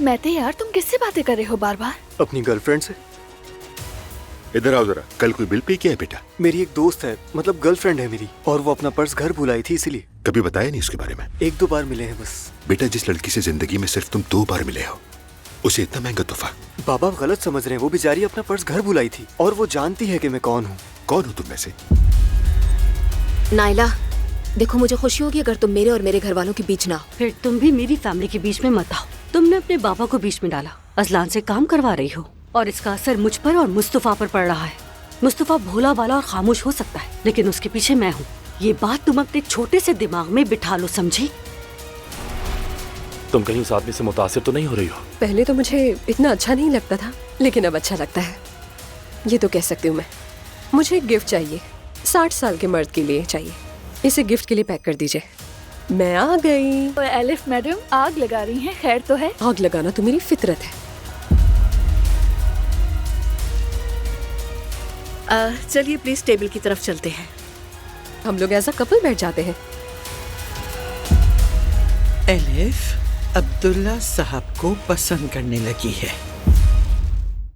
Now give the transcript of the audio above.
महते यार, तुम किससे बातें कर रहे हो बार बार? अपनी गर्लफ्रेंड से। इधर आओ जरा। कल कोई बिल पे किया है बेटा? मेरी एक दोस्त है, मतलब गर्लफ्रेंड है मेरी, और वो अपना पर्स घर भुलाई थी, इसीलिए। कभी बताया नहीं उसके बारे में? 1-2 बार मिले हैं बस। बेटा, जिस लड़की से जिंदगी में सिर्फ तुम 2 बार मिले हो, उसे इतना महंगा तोहफा। बाबा गलत समझ रहे हैं, वो बेचारी अपना पर्स घर भुलाई थी और वो जानती है कि मैं कौन हूँ। कौन हो तुम में से? नाइला, देखो मुझे खुशी होगी अगर तुम मेरे और मेरे घर वालों के बीच ना हो। फिर तुम भी मेरी फैमिली के बीच में मत आओ। तुमने अपने बाबा को बीच में डाला, अजलान से काम करवा रही हो, और इसका असर मुझ पर और मुस्तफा पर पड़ रहा है। मुस्तफा भोला भाला और खामोश हो सकता है, लेकिन उसके पीछे मैं हूँ। ये बात तुम अपने छोटे से दिमाग में बिठा लो, समझी? तुम कहीं उस आदमी से मुतासिर तो नहीं हो रही हो? पहले तो मुझे इतना अच्छा नहीं लगता था, लेकिन अब अच्छा लगता है। ये तो कह सकती हूँ मैं। मुझे एक गिफ्ट चाहिए, 60 साल के मर्द के लिए चाहिए। इसे गिफ्ट के लिए पैक कर दीजिए। मैं आ गई। तो एलिफ मैडम आग लगा रही हैं, खैर तो है? आग लगाना तो मेरी फितरत है। चलिए प्लीज टेबल की तरफ चलते हैं। हम लोग एज अ कपल बैठ जाते हैं। एलिफ अब्दुल्ला साहब को पसंद करने लगी है।